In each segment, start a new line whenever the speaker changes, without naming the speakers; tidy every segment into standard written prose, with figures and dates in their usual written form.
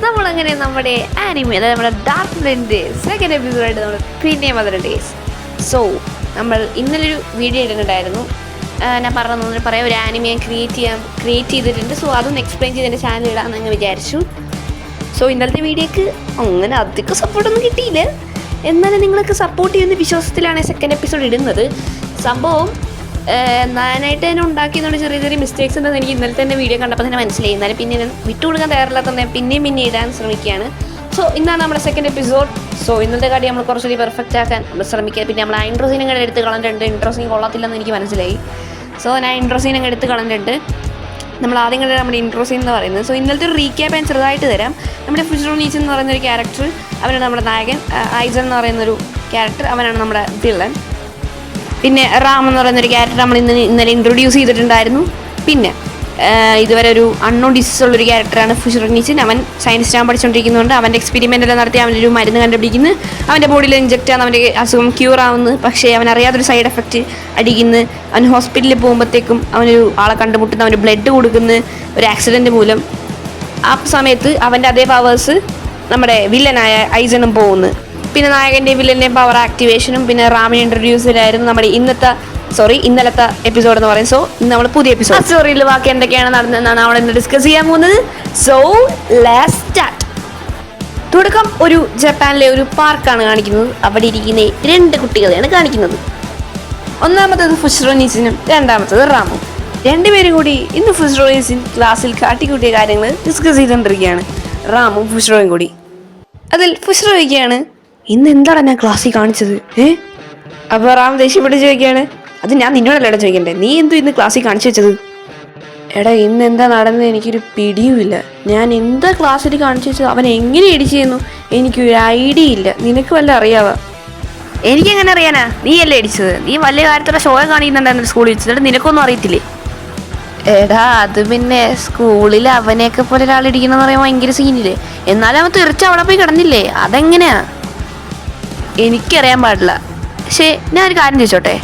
നമ്മളങ്ങനെ നമ്മുടെ ആനിമി അതായത് നമ്മുടെ ഡാർക്ക് ബ്ലെൻഡ് സെക്കൻഡ് എപ്പിസോഡായിട്ട് നമ്മൾ പിന്നെയും വന്നിട്ടുണ്ട്. സോ നമ്മൾ ഇന്നലൊരു വീഡിയോ ഇടുന്നുണ്ടായിരുന്നു. ഞാൻ പറഞ്ഞു പറയാം, ഒരു ആനിമി ഞാൻ ക്രിയേറ്റ് ചെയ്തിട്ടുണ്ട്. സോ അതൊന്ന് എക്സ്പ്ലെയിൻ ചെയ്ത് എൻ്റെ ചാനൽ ഇടാമെന്ന് വിചാരിച്ചു. സോ ഇന്നലത്തെ വീഡിയോക്ക് അങ്ങനെ അധികം സപ്പോർട്ടൊന്നും കിട്ടിയില്ല. എന്നാലും നിങ്ങൾക്ക് സപ്പോർട്ട് ചെയ്യുന്ന വിശ്വാസത്തിലാണ് സെക്കൻഡ് എപ്പിസോഡ് ഇടുന്നത്. സംഭവം ഞാനായിട്ട് തന്നെ ഉണ്ടാക്കിയതുകൊണ്ട് ചെറിയ ചെറിയ മിസ്റ്റേക്സ് ഉണ്ടെന്ന് എനിക്ക് ഇന്നലെ തന്നെ വീഡിയോ കണ്ടപ്പോൾ തന്നെ മനസ്സിലായി. എന്നാലും പിന്നെ ഞാൻ വിട്ടുകൊടുക്കാൻ തയ്യാറില്ലാത്ത പിന്നെയും ഇടാൻ ശ്രമിക്കുകയാണ്. സോ ഇന്നാണ് നമ്മുടെ സെക്കൻഡ് എപ്പിസോഡ്. സോ ഇന്നത്തെ കാര്യം നമ്മൾ കുറച്ചുകൂടി പെർഫെക്റ്റ് ആക്കാൻ നമ്മൾ ശ്രമിക്കുക. പിന്നെ നമ്മൾ ആ ഇൻട്രോ സീനും കൂടെ എടുത്ത് കളഞ്ഞിട്ടുണ്ട്. ഇൻട്രോ സീൻ കൊള്ളത്തില്ലെന്ന് എനിക്ക് മനസ്സിലായി. സോ ഞാൻ ഇൻട്രോ സീനും എടുത്ത് കളഞ്ഞിട്ടുണ്ട്. നമ്മൾ ആദ്യം കണ്ടത് നമ്മുടെ ഇൻട്രോ സീൻ എന്ന് പറയുന്നത്. സോ ഇന്നലത്തെ ഒരു റീക്യാപ്പ് ഞാൻ ചെറുതായിട്ട് തരാം. നമ്മുടെ ഫുഷ്റോനീച്ച് എന്ന് പറയുന്നൊരു ക്യാരക്ടർ, അവനാണ് നമ്മുടെ നായകൻ. ഐസൺ എന്ന് പറയുന്നൊരു ക്യാരക്ടർ, അവനാണ് നമ്മുടെ വില്ലൻ. പിന്നെ റാം എന്ന് പറയുന്നൊരു ക്യാരക്ടർ നമ്മൾ ഇന്നലെ ഇൻട്രൊഡ്യൂസ് ചെയ്തിട്ടുണ്ടായിരുന്നു. പിന്നെ ഇതുവരെ ഒരു അൺനോൺ ഡിസീസ് ഉള്ളൊരു ക്യാരക്ടറാണ് ഫുഷ്റോനീച്ചൻ. അവൻ സയൻസ് പഠിച്ചുകൊണ്ടിരിക്കുന്നുണ്ട്. അവൻ്റെ എക്സ്പെരിമെൻ്റ് എല്ലാം നടത്തി അവനൊരു മരുന്ന് കണ്ടുപിടിക്കുന്നു. അവൻ്റെ ബോഡിയിൽ ഇഞ്ചെക്റ്റ് ആണ് അവൻ്റെ അസുഖം ക്യൂർ ആവുന്നു. പക്ഷേ അവൻ അറിയാത്തൊരു സൈഡ് എഫക്റ്റ് അടിക്കുന്നു. അവൻ ഹോസ്പിറ്റലിൽ പോകുമ്പോഴത്തേക്കും അവനൊരു ആളെ കണ്ടുമുട്ടുന്നു. അവന് ബ്ലഡ് കൊടുക്കുന്നു ഒരു ആക്സിഡൻറ്റ് മൂലം. ആ സമയത്ത് അവൻ്റെ അതേ പവേഴ്സ് നമ്മുടെ വില്ലനായ ഐസണും പോകുന്നു. പിന്നെ നായകൻ്റെ വില്ലൻ്റെ പവർ ആക്ടിവേഷനും പിന്നെ റാമിനെ ഇൻട്രൊഡ്യൂസ് ചെയ്തായിരുന്നു നമ്മുടെ ഇന്നലത്തെ എപ്പിസോഡ് എന്ന് പറയും. സോ ഇന്ന് നമ്മൾ പുതിയ എപ്പിസോഡ് സ്റ്റോറിയിൽ ബാക്കി എന്തൊക്കെയാണ് നടന്നതെന്നാണ് അവിടെ ഇന്ന് ഡിസ്കസ് ചെയ്യാൻ പോകുന്നത്. So let's start. തുടക്കം ഒരു ജപ്പാനിലെ ഒരു പാർക്കാണ് കാണിക്കുന്നത്. അവിടെ ഇരിക്കുന്ന രണ്ട് കുട്ടികളെയാണ് കാണിക്കുന്നത്. ഒന്നാമത്തേത് ഫുഷ്റോനീച്ചിനും രണ്ടാമത്തേത് റാമും. രണ്ടുപേരും കൂടി ഇന്ന് ഫുഷ്റോനീച്ചിൻ ക്ലാസ്സിൽ കാട്ടിക്കൂട്ടിയ കാര്യങ്ങൾ ഡിസ്കസ് ചെയ്തുകൊണ്ടിരിക്കുകയാണ്. റാമും ഫുഷ്റോയും കൂടി. അതിൽ ഫുഷ്റോ ചോദിക്കുകയാണ്, ഇന്ന് എന്താണ് ഞാൻ ക്ലാസ്സിൽ കാണിച്ചത്? അപ്പോൾ റാം ദേഷ്യപ്പെട്ട് ചോദിക്കുകയാണ്, അത് ഞാൻ നിന്നോടല്ലേടാ ചോദിക്കണ്ടേ, നീ എന്തോ ഇന്ന് ക്ലാസ്സിൽ കാണിച്ചു വെച്ചത്? എടാ ഇന്ന് എന്താ നടന്നത് എനിക്കൊരു പിടിയുമില്ല. ഞാൻ എന്താ ക്ലാസ്സിൽ കാണിച്ചു വെച്ചത്, അവൻ എങ്ങനെ എഡിറ്റ് ചെയ്യുന്നു എനിക്കൊരു ഐഡിയ ഇല്ല. നിനക്ക് വല്ല അറിയാവാ? എനിക്കെങ്ങനെ അറിയാനാ, നീ അല്ലേ അടിച്ചത്? നീ വലിയ കാര്യത്തോടെ ഷോ കാണിക്കുന്നുണ്ടായിരുന്നു സ്കൂളിൽ വെച്ചത്. എന്നിട്ട് നിനക്കൊന്നും അറിയത്തില്ലേ? എടാ അത് പിന്നെ സ്കൂളിൽ അവനെയൊക്കെ പോലെ ഒരാളിടിക്കണമെന്ന് പറയുമ്പോൾ ഭയങ്കര സീനില്ലേ. എന്നാലും അവൻ തീർച്ച അവിടെ പോയി കിടന്നില്ലേ, അതെങ്ങനെയാ? എനിക്കറിയാൻ പാടില്ല. പക്ഷേ ഞാനൊരു കാര്യം ചോദിച്ചോട്ടെ,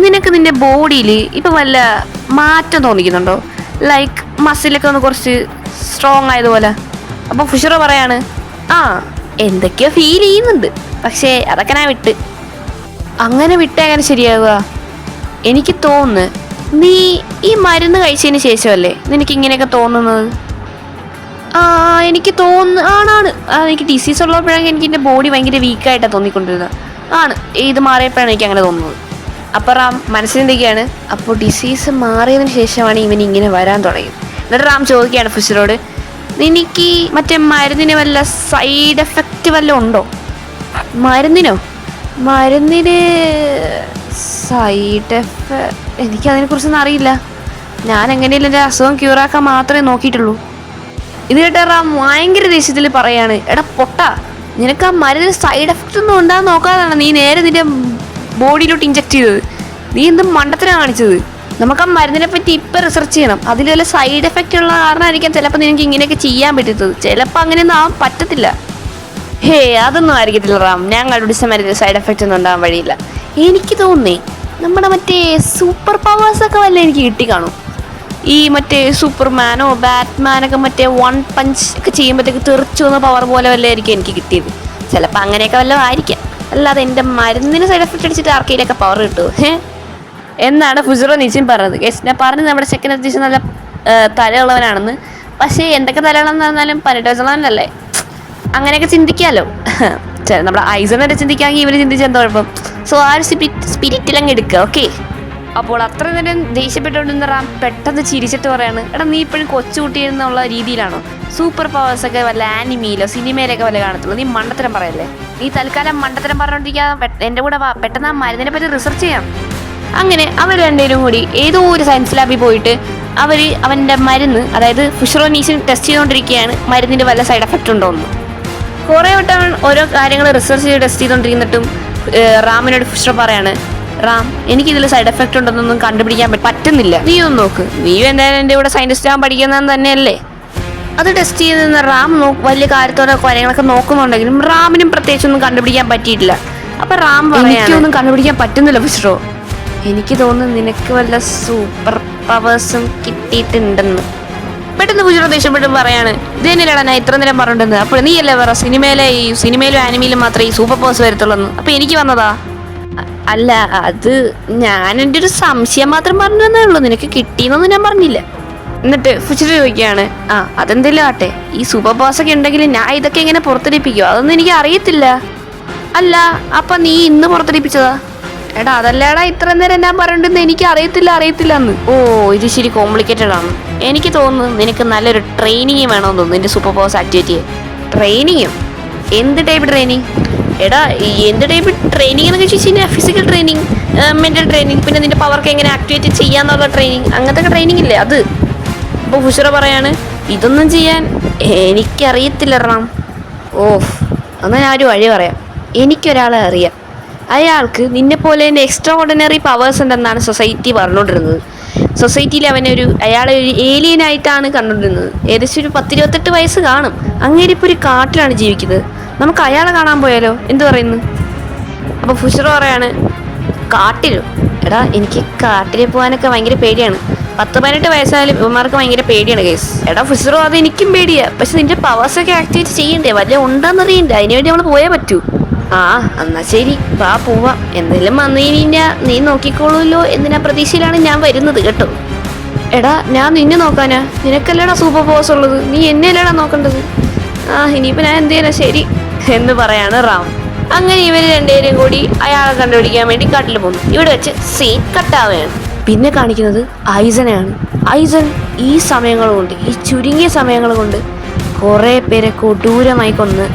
നിനക്ക് നിൻ്റെ ബോഡിയിൽ ഇപ്പം വല്ല മാറ്റം തോന്നിക്കുന്നുണ്ടോ? ലൈക്ക് മസിലൊക്കെ ഒന്ന് കുറച്ച് സ്ട്രോങ് ആയതുപോലെ. അപ്പോൾ ഫുഷറോ പറയാണ്, എന്തൊക്കെയോ ഫീൽ ചെയ്യുന്നുണ്ട്, പക്ഷേ അതൊക്കെ ഞാൻ വിട്ട്. അങ്ങനെ വിട്ടേങ്ങനെ ശരിയാവുക? എനിക്ക് തോന്നുന്നു നീ ഈ മരുന്ന് കഴിച്ചതിന് ശേഷമല്ലേ നിനക്ക് ഇങ്ങനെയൊക്കെ തോന്നുന്നത്? എനിക്ക് തോന്നുന്നു ആണാണ്. എനിക്ക് ഡിസീസ് ഉള്ളപ്പോഴാണ് എനിക്ക് എൻ്റെ ബോഡി ഭയങ്കര വീക്കായിട്ടാണ് തോന്നിക്കൊണ്ടിരുന്നത്. ഇത് മാറിയപ്പോഴാണ് എനിക്ക് അങ്ങനെ തോന്നുന്നത്. അപ്പോൾ റാം മനസ്സിലെന്തൊക്കെയാണ്, അപ്പോൾ ഡിസീസ് മാറിയതിന് ശേഷമാണ് ഇവൻ ഇങ്ങനെ വരാൻ തുടങ്ങിയത്. എന്നിട്ട് റാം ചോദിക്കുകയാണ് ഫുഷറോട്, നിനക്ക് മറ്റേ മരുന്നിന് വല്ല സൈഡ് എഫക്റ്റ് വല്ലതും ഉണ്ടോ? മരുന്നിന് സൈഡ് എഫക്റ്റ് എനിക്കതിനെക്കുറിച്ചൊന്നും അറിയില്ല. ഞാൻ എങ്ങനെയല്ല എൻ്റെ അസുഖം ക്യൂറാക്കാൻ മാത്രമേ നോക്കിയിട്ടുള്ളൂ. ഇത് കേട്ട റാം ഭയങ്കര ദേഷ്യത്തിൽ പറയാണ്, എടാ പൊട്ടാ, നിനക്ക് ആ മരുന്നിന് സൈഡ് എഫക്റ്റ് ഒന്നും ഉണ്ടാകാൻ നോക്കാതാണ് നീ നേരെ നിന്റെ ബോഡിയിലോട്ട് ഇഞ്ചെക്ട് ചെയ്തത്. നീ എന്ത് മണ്ടത്തിനാണ് കാണിച്ചത്? നമുക്ക് ആ മരുന്നിനെ പറ്റി ഇപ്പം റിസർച്ച് ചെയ്യണം. അതിൽ വല്ല സൈഡ് എഫക്റ്റ് ഉള്ള കാരണമായിരിക്കാം ചിലപ്പോൾ നിനക്ക് ഇങ്ങനെയൊക്കെ ചെയ്യാൻ പറ്റത്തത്. ചിലപ്പോൾ അങ്ങനെയൊന്നും ആവാൻ പറ്റത്തില്ല. അതൊന്നും ആയിരിക്കത്തില്ല റാം, ഞാൻ കണ്ടുപിടിച്ച മരുന്നിന് സൈഡ് എഫക്റ്റ് ഒന്നും ഉണ്ടാകാൻ വഴിയില്ല. എനിക്ക് തോന്നുന്നേ നമ്മുടെ മറ്റേ സൂപ്പർ പവേഴ്സൊക്കെ വല്ല എനിക്ക് കിട്ടിക്കാണും. ഈ മറ്റേ സൂപ്പർമാനോ ബാറ്റ്മാനൊക്കെ മറ്റേ 1 പഞ്ച് ഒക്കെ ചെയ്യുമ്പോഴത്തേക്ക് തെറിച്ചു വന്ന പവർ പോലെ വല്ല ആയിരിക്കും എനിക്ക് കിട്ടിയത്. ചിലപ്പോൾ അങ്ങനെയൊക്കെ വല്ലതും ആയിരിക്കാം. അല്ലാതെ എൻ്റെ മരുന്നിന് സൈഡ് എഫക്റ്റ് അടിച്ചിട്ട് ആർക്കെയിലൊക്കെ പവർ കിട്ടുമോ എന്നാണ് ഫുഷ്റോനീച്ചൻ പറഞ്ഞത്. ഞാൻ പറഞ്ഞത് നമ്മുടെ സെക്കൻഡ് എപ്പിസോഡ് നല്ല തലയുള്ളവനാണെന്ന്. പക്ഷേ എന്തൊക്കെ തലകളെന്ന് പറഞ്ഞാലും 18 വയസ്സുള്ളവനല്ലേ, അങ്ങനെയൊക്കെ ചിന്തിക്കാമല്ലോ. നമ്മുടെ ഐസണൊക്കെ ചിന്തിക്കാമെങ്കിൽ ഇവർ ചിന്തിച്ചാൽ എന്താ കുഴപ്പം? സോ ആ ഒരു സ്പിരിറ്റിലങ്ങ് എടുക്കുക. ഓക്കെ. അപ്പോൾ അത്ര നേരം ദേഷ്യപ്പെട്ടുകൊണ്ടിരുന്ന റാം പെട്ടെന്ന് ചിരിച്ചിട്ട് പറയാണ്, എടാ നീ ഇപ്പോഴും കൊച്ചുകുട്ടിയെന്നുള്ള രീതിയിലാണോ സൂപ്പർ പവേഴ്സൊക്കെ വല്ല ആനിമയിലോ സിനിമയിലൊക്കെ വല്ല കാണത്തുള്ളൂ? നീ മണ്ടത്തരം പറയല്ലേ. നീ തൽക്കാലം മണ്ടത്തരം പറഞ്ഞുകൊണ്ടിരിക്കാതെ എൻ്റെ കൂടെ വാ, പെട്ടെന്ന് ആ മരുന്നിനെ പറ്റി റിസർച്ച് ചെയ്യാം. അങ്ങനെ അവർ രണ്ടുപേരും കൂടി ഏതോ ഒരു സയൻസ് ലാബിൽ പോയിട്ട് അവൻ്റെ മരുന്ന്, അതായത് ഫുഷ്റോനീച്ചിൻ ടെസ്റ്റ് ചെയ്തുകൊണ്ടിരിക്കുകയാണ് മരുന്നിൻ്റെ വല്ല സൈഡ് എഫക്റ്റ് ഉണ്ടോയെന്ന്. കുറേ വട്ടം ഓരോ കാര്യങ്ങൾ റിസർച്ച് ചെയ്ത് ടെസ്റ്റ് ചെയ്തുകൊണ്ടിരുന്നിട്ടും റാമിനോട് ഫുഷ്റോ പറയാണ്, റാം എനിക്കിതിൽ സൈഡ് എഫക്റ്റ് ഉണ്ടെന്നൊന്നും കണ്ടുപിടിക്കാൻ പറ്റുന്നില്ല. നീ ഒന്ന് നോക്ക്, നീയും എന്തായാലും എൻ്റെ കൂടെ സയൻറ്റിസ്റ്റ് ആകാൻ പഠിക്കുന്നതെന്ന് തന്നെയല്ലേ. അത് ടെസ്റ്റ് ചെയ്ത് റാം വലിയ കാര്യത്തോടെ കാര്യങ്ങളൊക്കെ നോക്കുന്നുണ്ടെങ്കിലും റാമിനും പ്രത്യേകിച്ചൊന്നും കണ്ടുപിടിക്കാൻ പറ്റിയിട്ടില്ല. അപ്പം റാം എനിക്കൊന്നും കണ്ടുപിടിക്കാൻ പറ്റുന്നില്ല ഫുഷ്റോ. എനിക്ക് തോന്നുന്നു നിനക്ക് വല്ല സൂപ്പർ പവേഴ്സും കിട്ടിയിട്ടുണ്ടെന്ന്. പെട്ടെന്ന് ഫുജിറോ ദേഷ്യപ്പെട്ടും പറയാണ് ഇത് തന്നെയല്ലടാ ഞാൻ ഇത്ര നേരം പറഞ്ഞിട്ടുണ്ടെന്ന്. അപ്പോൾ നീയല്ലേ പറ സിനിമയിലും ആനിമയിലും മാത്രമേ ഈ സൂപ്പർ പവേഴ്സ് വരത്തുള്ളൂ. അപ്പോൾ എനിക്ക് വന്നതാ. അല്ല, അത് ഞാൻ എൻ്റെ ഒരു സംശയം മാത്രം പറഞ്ഞു തന്നേ ഉള്ളൂ, നിനക്ക് കിട്ടിയെന്നൊന്നും ഞാൻ പറഞ്ഞില്ല. എന്നിട്ട് ഫുജിറോ ചോദിക്കുകയാണ് അതെന്തെങ്കിലും ആട്ടെ, ഈ സൂപ്പർ പവേഴ്സ് ഒക്കെ ഉണ്ടെങ്കിൽ ഞാൻ ഇതൊക്കെ എങ്ങനെ പുറത്തെടുപ്പിക്കുമോ? അതൊന്നും എനിക്ക് അറിയത്തില്ല. അല്ല, അപ്പം നീ ഇന്ന് പുറത്തെടുപ്പിച്ചതാ? എടാ അതല്ലേടാ ഇത്ര നേരം ഞാൻ പറഞ്ഞിട്ടുണ്ടെന്ന് എനിക്ക് അറിയത്തില്ല എന്ന്. ഓ, ഇത് ശരി കോംപ്ലിക്കേറ്റഡ് ആണ്. എനിക്ക് തോന്നുന്നു നിനക്ക് നല്ലൊരു ട്രെയിനിങ് വേണമെന്ന് തോന്നുന്നു നിന്റെ സൂപ്പർ പവേഴ്സ് ആക്ടിവേറ്റ് ചെയ്യാൻ. ട്രെയിനിങ്ങോ? എന്ത് ടൈപ്പ് ട്രെയിനിങ്? എടാ എന്ത് ടൈപ്പ് ട്രെയിനിങ് എന്നൊക്കെ ചോദിച്ചു കഴിഞ്ഞാൽ ഫിസിക്കൽ ട്രെയിനിങ്, മെൻ്റൽ ട്രെയിനിങ്, പിന്നെ നിന്റെ പവർക്ക് എങ്ങനെ ആക്ടിവേറ്റ് ചെയ്യാന്നുള്ള ട്രെയിനിങ്, അങ്ങനത്തെ ട്രെയിനിങ് ഇല്ലേ അത്. അപ്പോൾ ഫുജിറോ പറയാണ് ഇതൊന്നും ചെയ്യാൻ എനിക്കറിയത്തില്ല റാം. ഓഹ്, എന്നാൽ ഞാൻ ഒരു വഴി പറയാം. എനിക്കൊരാളെ അറിയാം, അയാൾക്ക് നിന്നെപ്പോലെ തന്നെ എക്സ്ട്രാ ഓർഡിനറി പവേഴ്സ് ഉണ്ടെന്നാണ് സൊസൈറ്റി പറഞ്ഞുകൊണ്ടിരുന്നത്. സൊസൈറ്റിയിൽ അയാളെ ഒരു ഏലിയനായിട്ടാണ് കണ്ടുകൊണ്ടിരുന്നത്. ഏകദേശം ഒരു 10-28 വയസ്സ് കാണും. അങ്ങേരിപ്പോൾ ഒരു കാട്ടിലാണ് ജീവിക്കുന്നത്. നമുക്ക് അയാളെ കാണാൻ പോയാലോ, എന്ത് പറയുന്നു? അപ്പോൾ ഫുജിറോ പറയാണ് കാട്ടിലോ? എടാ എനിക്ക് കാട്ടിൽ പോകാനൊക്കെ ഭയങ്കര പേടിയാണ്. 10-18 വയസ്സായാലും ഇവന്മാർക്ക് ഭയങ്കര പേടിയാണ് കേസ്. എടാ ഫുജിറോ, അത് എനിക്കും പേടിയാണ്. പക്ഷെ നിന്റെ പവേഴ്സൊക്കെ ആക്ടിവേറ്റ് ചെയ്യണ്ടേ, വല്ല ഉണ്ടെന്നറിയണ്ടേ, അതിനുവേണ്ടി നമ്മൾ പോയേ പറ്റൂ. എന്നാ ശരി, വാ പോവാം. എന്തെങ്കിലും വന്നു കഴിഞ്ഞാൽ നീ നോക്കിക്കോളൂല്ലോ എന്തിനാ പ്രതീക്ഷയിലാണ് ഞാൻ വരുന്നത് കേട്ടോ. എടാ ഞാൻ നിന്നെ നോക്കാനാ? നിനക്കല്ലേടാ സൂപ്പർ പവേഴ്സ് ഉള്ളത്, നീ എന്നെ അല്ലേടാ നോക്കേണ്ടത്. ഇനിയിപ്പോൾ ഞാൻ എന്ത് ചെയ്യാനാ? ശരി എന്ന് പറയാണ് റാം. അങ്ങനെ ഇവർ രണ്ടുപേരും കൂടി അയാളെ കണ്ടുപിടിക്കാൻ വേണ്ടി കാട്ടിൽ പോകുന്നു. ഇവിടെ വെച്ച് സീൻ കട്ടാവുകയാണ്. പിന്നെ കാണിക്കുന്നത് ഐസനെയാണ്. ഐസൻ ഈ സമയങ്ങൾ കൊണ്ട്, ഈ ചുരുങ്ങിയ സമയങ്ങൾ കൊണ്ട് കുറേ പേരെ കൊടൂരമായി കൊന്ന്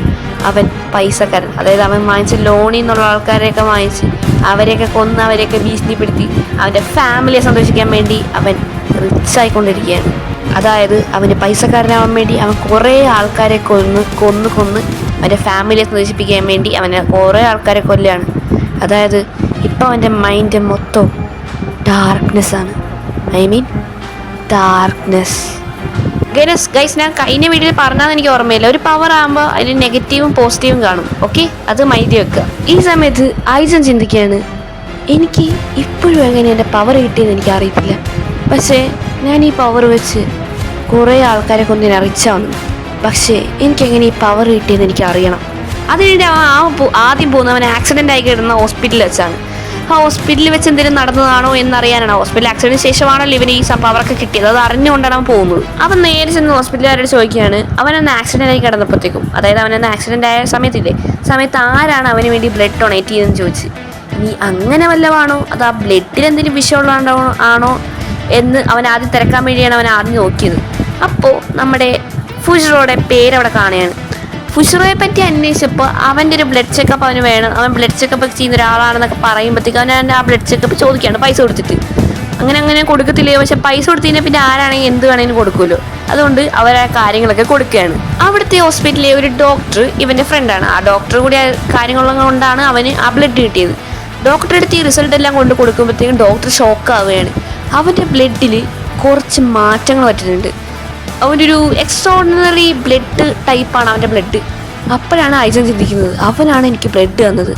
അവൻ പൈസക്കാരൻ, അതായത് അവൻ വാങ്ങിച്ച ലോണിൽ നിന്നുള്ള ആൾക്കാരെയൊക്കെ വാങ്ങിച്ച് അവരെയൊക്കെ കൊന്ന് അവരെയൊക്കെ ഭീഷണിപ്പെടുത്തി അവൻ്റെ ഫാമിലിയെ സന്തോഷിക്കാൻ വേണ്ടി അവൻ റിച്ചായിക്കൊണ്ടിരിക്കുകയാണ്. അതായത് അവന് പൈസക്കാരനാവാൻ വേണ്ടി അവൻ കുറേ ആൾക്കാരെ കൊന്ന് അവൻ്റെ ഫാമിലിയെ സന്തോഷിപ്പിക്കാൻ വേണ്ടി അവനെ കുറേ ആൾക്കാരെ കൊല്ലുകയാണ്. അതായത് ഇപ്പം അവൻ്റെ മൈൻഡ് മൊത്തം ഡാർക്ക്നെസ്സാണ്. ഡാർക്ക്നെസ്. ഗൈസ് ഞാൻ കഴിഞ്ഞ വീഡിയോയിൽ പറഞ്ഞാന്ന് എനിക്ക് ഓർമ്മയില്ല. ഒരു പവർ ആകുമ്പോൾ അതിന് നെഗറ്റീവും പോസിറ്റീവും കാണും. ഓക്കെ, അത് മൈൻഡിൽ വെക്കുക. ഈ സമയത്ത് ഐസൻ ചിന്തിക്കുകയാണ് എനിക്ക് ഇപ്പോഴും എങ്ങനെ എൻ്റെ പവർ കിട്ടിയെന്ന് എനിക്ക് അറിയത്തില്ല. പക്ഷേ ഞാൻ ഈ പവർ വെച്ച് കുറേ ആൾക്കാരെ കൊണ്ടിനെ അറിയിച്ചാണ്. പക്ഷേ എനിക്കെങ്ങനെ ഈ പവർ കിട്ടിയെന്ന് എനിക്ക് അറിയണം. അതിനുവേണ്ടി ആദ്യം പോകുന്നത് അവൻ ആക്സിഡൻ്റ് ആയി കിടന്ന ഹോസ്പിറ്റലിൽ വെച്ചാണ്. ആ ഹോസ്പിറ്റലിൽ വെച്ച് എന്തെങ്കിലും നടന്നതാണോ എന്നറിയാനാണ്. ഹോസ്പിറ്റൽ ആക്സിഡൻറ്റിന് ശേഷമാണല്ലോ ഇവന് ഈ പവറൊക്കെ കിട്ടിയത്. അത് അറിഞ്ഞുകൊണ്ടാണ് അവൻ പോകുന്നത്. അവൻ നേരെ ചെന്ന് ഹോസ്പിറ്റലുകാരോട് ചോദിക്കുകയാണ് അവനൊന്ന് ആക്സിഡൻ്റ് ആയി കിടന്നപ്പോഴത്തേക്കും, അതായത് അവനൊന്ന് ആക്സിഡൻ്റ് ആയ സമയത്ത് ആരാണ് അവന് വേണ്ടി ബ്ലഡ് ഡൊണേറ്റ് ചെയ്തതെന്ന് ചോദിച്ച്. നീ അങ്ങനെ വല്ലതാണോ അത് ആ ബ്ലഡിൽ എന്തെങ്കിലും വിഷയമുള്ളതാണോ ആണോ എന്ന് അവൻ ആദ്യം തിരക്കാൻ വേണ്ടിയാണ് അവൻ ആദ്യം നോക്കിയത്. അപ്പോൾ നമ്മുടെ ഫുജിറോയുടെ പേരവിടെ കാണുകയാണ്. ഫുജിറോയെ പറ്റി അന്വേഷിച്ചപ്പോൾ അവൻ്റെ ഒരു ബ്ലഡ് ചെക്കപ്പ് അവന് വേണം, അവൻ ബ്ലഡ് ചെക്കപ്പ് ചെയ്യുന്ന ഒരാളാണെന്നൊക്കെ പറയുമ്പോഴത്തേക്ക് അവൻ ആ ബ്ലഡ് ചെക്കപ്പ് ചോദിക്കുകയാണ് പൈസ കൊടുത്തിട്ട്. അങ്ങനെ കൊടുക്കത്തില്ലേ? പക്ഷെ പൈസ കൊടുത്തതിനെ പിന്നെ ആരാണെങ്കിൽ എന്ത് വേണമെങ്കിലും കൊടുക്കുമല്ലോ. അതുകൊണ്ട് അവരാ കാര്യങ്ങളൊക്കെ കൊടുക്കുകയാണ്. അവിടുത്തെ ഹോസ്പിറ്റലിലെ ഒരു ഡോക്ടർ ഇവൻ്റെ ഫ്രണ്ടാണ്. ആ ഡോക്ടർ കൂടി ആ കാര്യങ്ങളും കൊണ്ടാണ് അവന് ആ ബ്ലഡ് കിട്ടിയത്. ഡോക്ടറെ അടുത്ത് ഈ റിസൾട്ട് എല്ലാം കൊണ്ട് കൊടുക്കുമ്പോഴത്തേക്കും ഡോക്ടർ ഷോക്കാവുകയാണ്. അവൻ്റെ ബ്ലഡിൽ കുറച്ച് മാറ്റങ്ങൾ പറ്റുന്നുണ്ട്. അവനൊരു എക്സ്ട്രോർഡിനറി ബ്ലഡ് ടൈപ്പാണ് അവൻ്റെ ബ്ലഡ്. അപ്പോഴാണ് ഐസൻ ചിന്തിക്കുന്നത് അവനാണ് എനിക്ക് ബ്ലഡ് തന്നത്.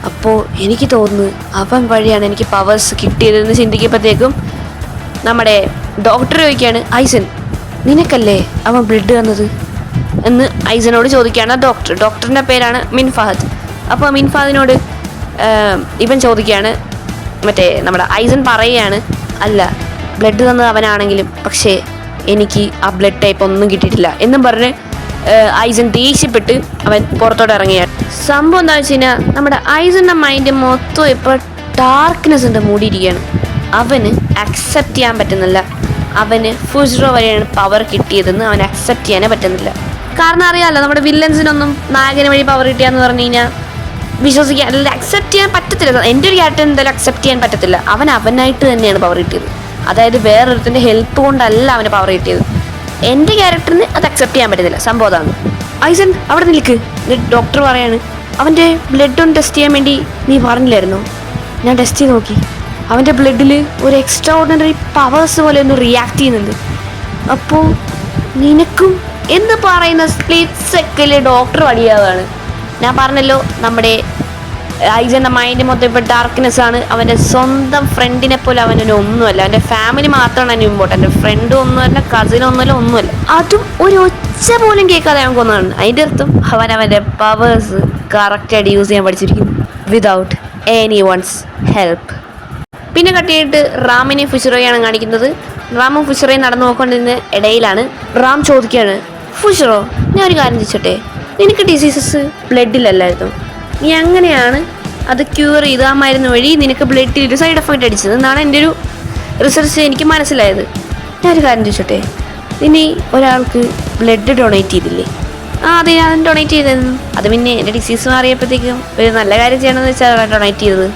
അപ്പോൾ എനിക്ക് തോന്നുന്നു അവൻ വഴിയാണ് എനിക്ക് പവേഴ്സ് കിട്ടിയതെന്ന് ചിന്തിക്കുമ്പോഴത്തേക്കും നമ്മുടെ ഡോക്ടർ ചോദിക്കുകയാണ് ഐസൻ നിനക്കല്ലേ അവൻ ബ്ലഡ് തന്നത് എന്ന് ഐസനോട് ചോദിക്കുകയാണ് ഡോക്ടറിൻ്റെ പേരാണ് മിൻഫഹദ്. അപ്പോൾ മിൻഫഹദിനോട് ഇവൻ ചോദിക്കുകയാണ്, നമ്മുടെ ഐസൻ പറയുകയാണ് അല്ല ബ്ലഡ് തന്നത് അവനാണെങ്കിലും പക്ഷേ എനിക്ക് ആ ബ്ലഡ് ടൈപ്പ് ഒന്നും കിട്ടിയിട്ടില്ല എന്നും പറഞ്ഞ് ഐസൻ ദേഷ്യപ്പെട്ട് അവൻ പുറത്തോട്ട് ഇറങ്ങിയാണ്. സംഭവം എന്താ വെച്ച് കഴിഞ്ഞാൽ നമ്മുടെ ഐസൻ്റെ മൈൻഡ് മൊത്തം ഇപ്പോൾ ഡാർക്ക്നെസ് ഉണ്ട് മൂടിയിരിക്കുകയാണ്. അവന് അക്സെപ്റ്റ് ചെയ്യാൻ പറ്റുന്നില്ല അവന് ഫുജിറോ വരെയാണ് പവർ കിട്ടിയതെന്ന് അവന് അക്സെപ്റ്റ് ചെയ്യാനേ പറ്റുന്നില്ല. കാരണം അറിയാമല്ലോ നമ്മുടെ വില്ലൻസിനൊന്നും നായകന് വഴി പവർ കിട്ടിയാന്ന് പറഞ്ഞു കഴിഞ്ഞാൽ വിശ്വസിക്കാൻ അല്ല അക്സെപ്റ്റ് ചെയ്യാൻ പറ്റത്തില്ല. എൻ്റെ ഒരു ക്യാരക്ടർ എന്തായാലും അക്സെപ്റ്റ് ചെയ്യാൻ പറ്റത്തില്ല. അവനായിട്ട് തന്നെയാണ് പവർ കിട്ടിയത്. അതായത് വേറൊരുത്തിൻ്റെ ഹെൽപ്പ് കൊണ്ടല്ല അവന് പവർ കിട്ടിയത്. എൻ്റെ ക്യാരക്ടറിന് അത് അക്സെപ്റ്റ് ചെയ്യാൻ പറ്റത്തില്ല. സംഭവം അതാണ്. ഐസൻ അവിടെ നിൽക്ക്. ഡോക്ടർ പറയാണ് അവൻ്റെ ബ്ലഡ് ഒന്ന് ടെസ്റ്റ് ചെയ്യാൻ വേണ്ടി നീ പറഞ്ഞില്ലായിരുന്നോ? ഞാൻ ടെസ്റ്റ് ചെയ്ത് നോക്കി. അവൻ്റെ ബ്ലഡിൽ ഒരു എക്സ്ട്രാ ഓർഡിനറി പവേഴ്സ് പോലെ ഒന്ന് റിയാക്ട് ചെയ്യുന്നുണ്ട്. അപ്പോൾ നിനക്കും എന്ന് പറയുന്ന സ്പ്ലിറ്റ് സെക്കൻഡിൽ ഡോക്ടർ വടിയാവുകയാണ്. ഞാൻ പറഞ്ഞല്ലോ നമ്മുടെ ഐസൻ്റെ മൈൻഡ് മൊത്തം ഇപ്പോൾ ഡാർക്ക്നെസ് ആണ്. അവൻ്റെ സ്വന്തം ഫ്രണ്ടിനെ പോലെ അവനൊരു ഒന്നുമല്ല. അവൻ്റെ ഫാമിലി മാത്രമാണ് അവന് ഇമ്പോർട്ടൻ്റ്. ഫ്രണ്ടും ഒന്നുമല്ല, കസിനും ഒന്നുമല്ല. അതും ഒരു ഒച്ച പോലും കേൾക്കാതെ അവൻ കൊന്നതാണ്. അതിൻ്റെ അർത്ഥം അവൻ്റെ പവേഴ്സ് കറക്റ്റായിട്ട് യൂസ് ചെയ്യാൻ പഠിച്ചിരിക്കുന്നു, വിതൗട്ട് എനി വൺസ് ഹെൽപ്പ്. പിന്നെ കട്ടിയായിട്ട് റാമിനെ ഫുഷിറോയാണ് കാണിക്കുന്നത്. റാമും ഫുഷിറോയും നടന്നു പോയിക്കൊണ്ടിരുന്ന ഇടയിലാണ് റാം ചോദിക്കുകയാണ്, ഫുഷിറോ ഞാനൊരു കാര്യം ചോദിച്ചോട്ടെ, നിനക്ക് ഡിസീസസ് ബ്ലഡിലല്ലായിരുന്നു, നീ എങ്ങനെയാണ് അത് ക്യൂർ ചെയ്ത് ആ മരുന്ന് വഴി നിനക്ക് ബ്ലഡിൽ ഒരു സൈഡ് എഫക്റ്റ് അടിച്ചത് എന്നാണ് എൻ്റെ ഒരു റിസർച്ച് എനിക്ക് മനസ്സിലായത്. ഞാനൊരു കാര്യം ചോദിച്ചോട്ടെ, ഇനി ഒരാൾക്ക് ബ്ലഡ് ഡൊണേറ്റ് ചെയ്തില്ലേ? അതെ, ഞാൻ ഡൊണേറ്റ് ചെയ്തിരുന്നു. അത് പിന്നെ എൻ്റെ ഡിസീസ് മാറിയപ്പോഴത്തേക്കും ഒരു നല്ല കാര്യം ചെയ്യണമെന്ന് വെച്ചാൽ ഡൊണേറ്റ് ചെയ്തത്.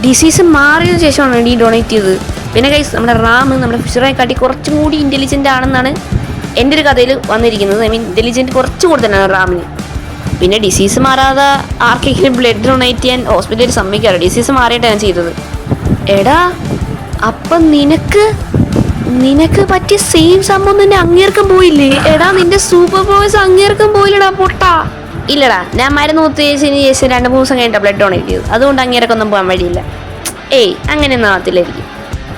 ഡിസീസ് മാറിയതിനു ശേഷമാണ് ഈ ഡൊണേറ്റ് ചെയ്തത്. പിന്നെ ഗൈസ്, നമ്മുടെ റാം നമ്മുടെ ഫിഷറായി കാട്ടി കുറച്ചും കൂടി ഇൻ്റലിജൻ്റ് ആണെന്നാണ് എൻ്റെ ഒരു കഥയിൽ വന്നിരിക്കുന്നത്. ഐ മീൻ ഇൻ്റലിജൻറ്റ് കുറച്ചും കൂടുതലാണ് റാമിന്. പിന്നെ ഡിസീസ് മാറാതെ ആർക്കെങ്കിലും ബ്ലഡ് ഡൊണേറ്റ് ചെയ്യാൻ ഹോസ്പിറ്റലിൽ സമ്മതിക്കാറ്. ഡിസീസ് മാറിയിട്ടാണ് ഞാൻ ചെയ്തത്. എടാ, അപ്പം നിനക്ക് പറ്റിയ സെയിം സംഭവം തന്നെ അങ്ങേർക്കും പോയില്ലേ? എടാ, നിന്റെ സൂപ്പർ പവേഴ്സ് അങ്ങേർക്കും പോയില്ലടാ പൊട്ടാ. ഇല്ലടാ, ഞാൻ മരുന്ന് കുത്തിയതിന് ശേഷം 2-3 ദിവസം കഴിഞ്ഞിട്ട് ബ്ലഡ് ഡൊണേറ്റ് ചെയ്തു. അതുകൊണ്ട് അങ്ങേരൊക്കൊന്നും പോകാൻ വഴിയില്ല. അങ്ങനെയൊന്നും ആകത്തില്ലായിരിക്കും.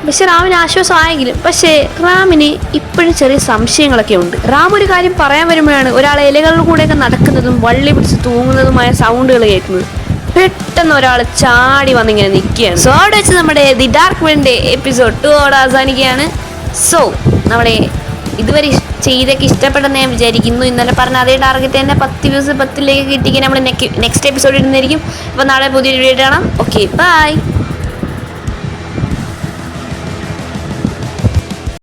പക്ഷെ റാമിന് ആശ്വാസമായെങ്കിലും പക്ഷേ റാമിന് ഇപ്പോഴും ചെറിയ സംശയങ്ങളൊക്കെ ഉണ്ട്. റാം ഒരു കാര്യം പറയാൻ വരുമ്പോഴാണ് ഒരാളെ ഇലകളുടെ കൂടെയൊക്കെ നടക്കുന്നതും വള്ളി പിടിച്ച് തൂങ്ങുന്നതുമായ സൗണ്ടുകൾ കേൾക്കുന്നത്. പെട്ടെന്ന് ഒരാൾ ചാടി വന്നിങ്ങനെ നിൽക്കുകയാണ്. സോ അവിടെ വെച്ച് നമ്മുടെ ദി ഡാർക്ക് വിൻഡ് എപ്പിസോഡ് 2 അവിടെ അവസാനിക്കുകയാണ്. സോ നമ്മളെ ഇതുവരെ ചെയ്തൊക്കെ ഇഷ്ടപ്പെട്ടെന്ന് ഞാൻ വിചാരിക്കുന്നു. ഇന്നലെ പറഞ്ഞ അതേ ടാർഗറ്റ് തന്നെ 10 വ്യൂസ് 10ലേക്ക് കിട്ടിക്കാൻ നമ്മൾ നെക്സ്റ്റ് എപ്പിസോഡ് ഇടുന്നതായിരിക്കും. അപ്പോൾ നാളെ പുതിയൊരു വീഡിയോ കാണാം. Okay, by.